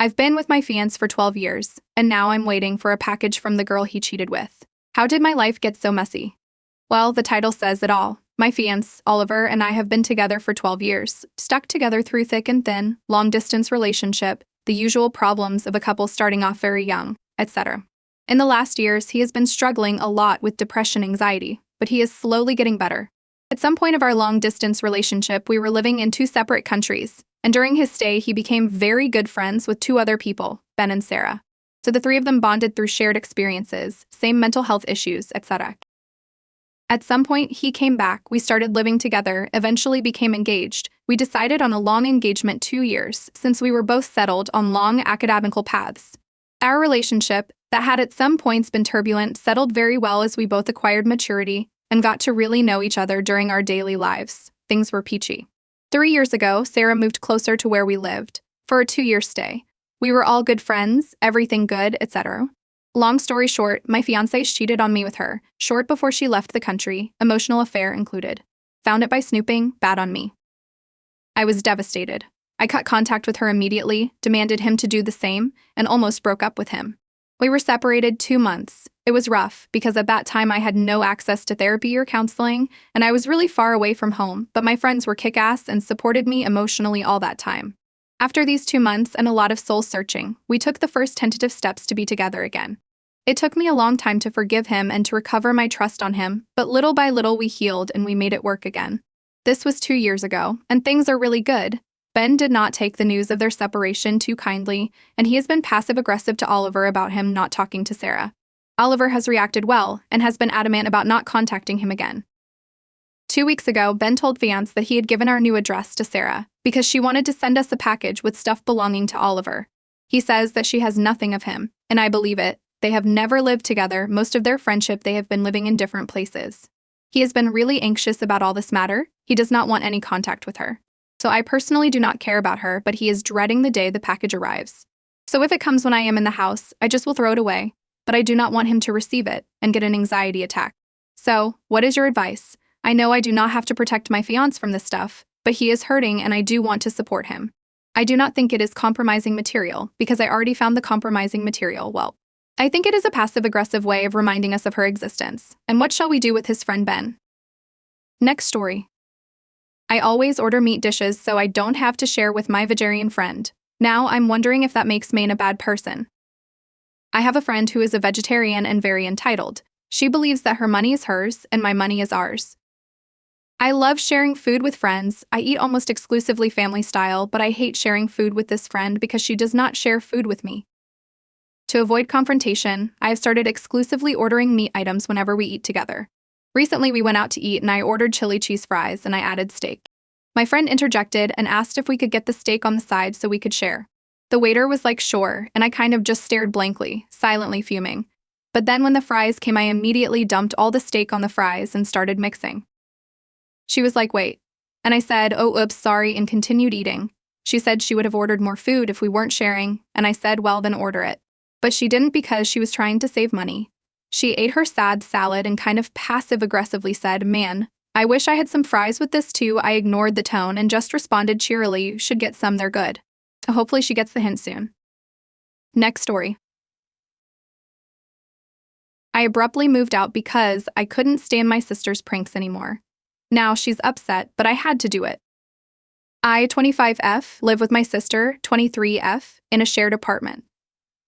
I've been with my fiancé for 12 years, and now I'm waiting for a package from the girl he cheated with. How did my life get so messy? Well, the title says it all. My fiancé, Oliver, and I have been together for 12 years, stuck together through thick and thin, long-distance relationship, the usual problems of a couple starting off very young, etc. In the last years, he has been struggling a lot with depression and anxiety, but he is slowly getting better. At some point of our long-distance relationship, we were living in two separate countries, and during his stay, he became very good friends with two other people, Ben and Sarah. So the three of them bonded through shared experiences, same mental health issues, etc. At some point, he came back, we started living together, eventually became engaged. We decided on a long engagement 2 years, since we were both settled on long academical paths. Our relationship, that had at some points been turbulent, settled very well as we both acquired maturity and got to really know each other during our daily lives. Things were peachy. 3 years ago, Sarah moved closer to where we lived for a 2-year stay. We were all good friends, everything good, etc. Long story short, my fiancé cheated on me with her, short before she left the country, emotional affair included. Found it by snooping, bad on me. I was devastated. I cut contact with her immediately, demanded him to do the same, and almost broke up with him. We were separated 2 months. It was rough, because at that time I had no access to therapy or counseling, and I was really far away from home, but my friends were kick-ass and supported me emotionally all that time. After these 2 months and a lot of soul-searching, we took the first tentative steps to be together again. It took me a long time to forgive him and to recover my trust on him, but little by little we healed and we made it work again. This was 2 years ago, and things are really good. Ben did not take the news of their separation too kindly, and he has been passive-aggressive to Oliver about him not talking to Sarah. Oliver has reacted well and has been adamant about not contacting him again. 2 weeks ago, Ben told Fiancé that he had given our new address to Sarah because she wanted to send us a package with stuff belonging to Oliver. He says that she has nothing of him, and I believe it. They have never lived together. Most of their friendship, they have been living in different places. He has been really anxious about all this matter. He does not want any contact with her. So I personally do not care about her, but he is dreading the day the package arrives. So if it comes when I am in the house, I just will throw it away, but I do not want him to receive it and get an anxiety attack. So, what is your advice? I know I do not have to protect my fiancé from this stuff, but he is hurting and I do want to support him. I do not think it is compromising material, because I already found the compromising material. Well, I think it is a passive-aggressive way of reminding us of her existence. And what shall we do with his friend Ben? Next story. I always order meat dishes so I don't have to share with my vegetarian friend. Now I'm wondering if that makes me a bad person. I have a friend who is a vegetarian and very entitled. She believes that her money is hers and my money is ours. I love sharing food with friends. I eat almost exclusively family style, but I hate sharing food with this friend because she does not share food with me. To avoid confrontation, I have started exclusively ordering meat items whenever we eat together. Recently, we went out to eat and I ordered chili cheese fries and I added steak. My friend interjected and asked if we could get the steak on the side so we could share. The waiter was like, sure, and I kind of just stared blankly, silently fuming. But then when the fries came, I immediately dumped all the steak on the fries and started mixing. She was like, wait. And I said, oh, oops, sorry, and continued eating. She said she would have ordered more food if we weren't sharing, and I said, well, then order it. But she didn't because she was trying to save money. She ate her sad salad and kind of passive-aggressively said, man, I wish I had some fries with this too. I ignored the tone and just responded cheerily, you should get some, they're good. So hopefully she gets the hint soon. Next story. I abruptly moved out because I couldn't stand my sister's pranks anymore. Now she's upset, but I had to do it. I, 25F, live with my sister, 23F, in a shared apartment.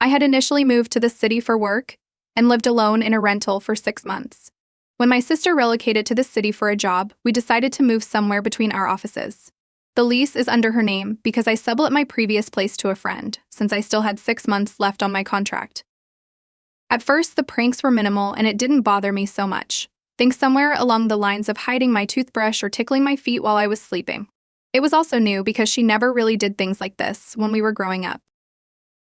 I had initially moved to the city for work and lived alone in a rental for 6 months. When my sister relocated to the city for a job, we decided to move somewhere between our offices. The lease is under her name because I sublet my previous place to a friend, since I still had 6 months left on my contract. At first, the pranks were minimal and it didn't bother me so much. Think somewhere along the lines of hiding my toothbrush or tickling my feet while I was sleeping. It was also new because she never really did things like this when we were growing up.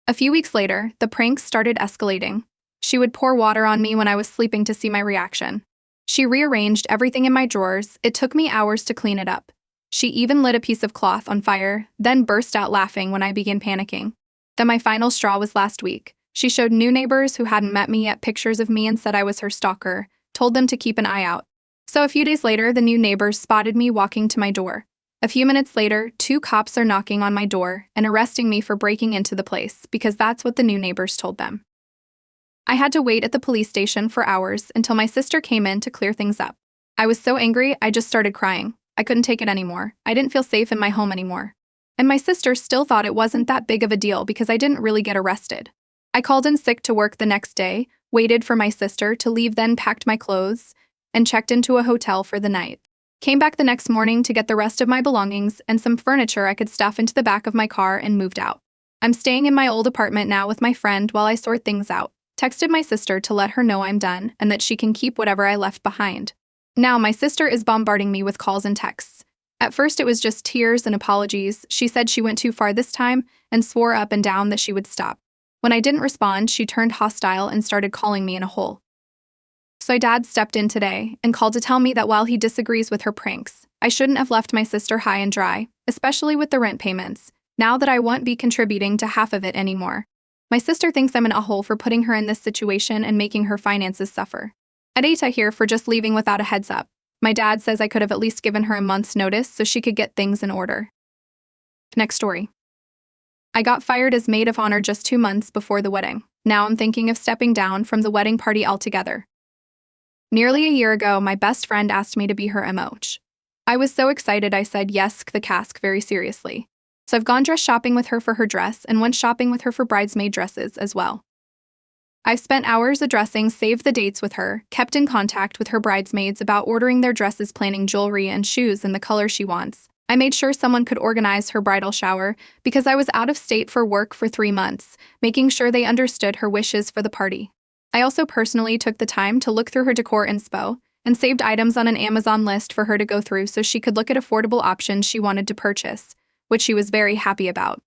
A few weeks later, the pranks started escalating. She would pour water on me when I was sleeping to see my reaction. She rearranged everything in my drawers. It took me hours to clean it up. She even lit a piece of cloth on fire, then burst out laughing when I began panicking. Then my final straw was last week. She showed new neighbors who hadn't met me yet pictures of me and said I was her stalker, told them to keep an eye out. So a few days later, the new neighbors spotted me walking to my door. A few minutes later, 2 cops are knocking on my door and arresting me for breaking into the place because that's what the new neighbors told them. I had to wait at the police station for hours until my sister came in to clear things up. I was so angry, I just started crying. I couldn't take it anymore. I didn't feel safe in my home anymore. And my sister still thought it wasn't that big of a deal because I didn't really get arrested. I called in sick to work the next day, waited for my sister to leave, then packed my clothes, and checked into a hotel for the night. Came back the next morning to get the rest of my belongings and some furniture I could stuff into the back of my car and moved out. I'm staying in my old apartment now with my friend while I sort things out. Texted my sister to let her know I'm done and that she can keep whatever I left behind. Now my sister is bombarding me with calls and texts. At first it was just tears and apologies. She said she went too far this time and swore up and down that she would stop. When I didn't respond, she turned hostile and started calling me in a hole. So Dad stepped in today and called to tell me that while he disagrees with her pranks, I shouldn't have left my sister high and dry, especially with the rent payments, now that I won't be contributing to half of it anymore. My sister thinks I'm in a hole for putting her in this situation and making her finances suffer. I'd hate to hear for just leaving without a heads up. My dad says I could have at least given her a month's notice so she could get things in order. Next story. I got fired as maid of honor just 2 months before the wedding. Now I'm thinking of stepping down from the wedding party altogether. Nearly a year ago, my best friend asked me to be her MOH. I was so excited I said yes the cask very seriously. So I've gone dress shopping with her for her dress and went shopping with her for bridesmaid dresses as well. I've spent hours addressing, saved the dates with her, kept in contact with her bridesmaids about ordering their dresses, planning jewelry and shoes in the color she wants. I made sure someone could organize her bridal shower because I was out of state for work for 3 months, making sure they understood her wishes for the party. I also personally took the time to look through her decor inspo and saved items on an Amazon list for her to go through so she could look at affordable options she wanted to purchase, which she was very happy about.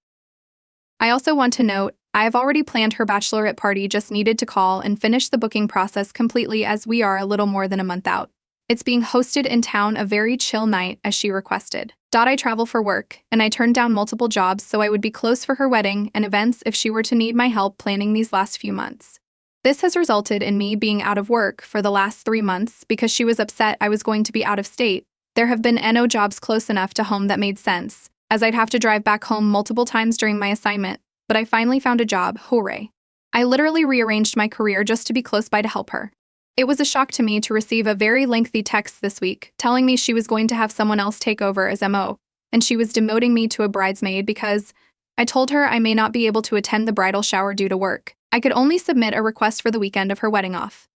I also want to note, I have already planned her bachelorette party, just needed to call and finish the booking process completely as we are a little more than a month out. It's being hosted in town, a very chill night as she requested. I travel for work, and I turned down multiple jobs so I would be close for her wedding and events if she were to need my help planning these last few months. This has resulted in me being out of work for the last 3 months because she was upset I was going to be out of state. There have been no jobs close enough to home that made sense, as I'd have to drive back home multiple times during my assignment, but I finally found a job, hooray. I literally rearranged my career just to be close by to help her. It was a shock to me to receive a very lengthy text this week telling me she was going to have someone else take over as MO, and she was demoting me to a bridesmaid because I told her I may not be able to attend the bridal shower due to work. I could only submit a request for the weekend of her wedding off.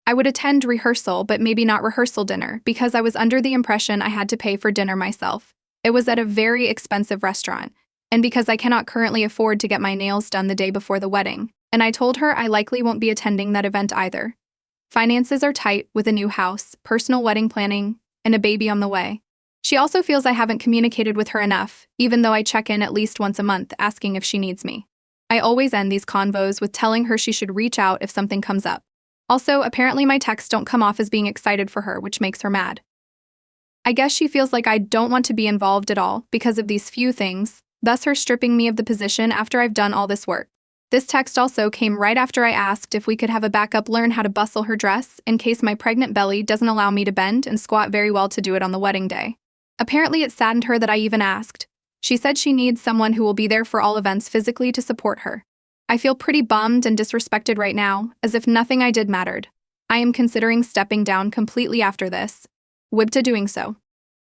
I would attend rehearsal, but maybe not rehearsal dinner, because I was under the impression I had to pay for dinner myself. It was at a very expensive restaurant, and because I cannot currently afford to get my nails done the day before the wedding, and I told her I likely won't be attending that event either. Finances are tight with a new house, personal wedding planning, and a baby on the way. She also feels I haven't communicated with her enough, even though I check in at least once a month asking if she needs me. I always end these convos with telling her she should reach out if something comes up. Also, apparently my texts don't come off as being excited for her, which makes her mad. I guess she feels like I don't want to be involved at all because of these few things, thus her stripping me of the position after I've done all this work. This text also came right after I asked if we could have a backup learn how to bustle her dress in case my pregnant belly doesn't allow me to bend and squat very well to do it on the wedding day. Apparently it saddened her that I even asked. She said she needs someone who will be there for all events physically to support her. I feel pretty bummed and disrespected right now, as if nothing I did mattered. I am considering stepping down completely after this. Whip to doing so.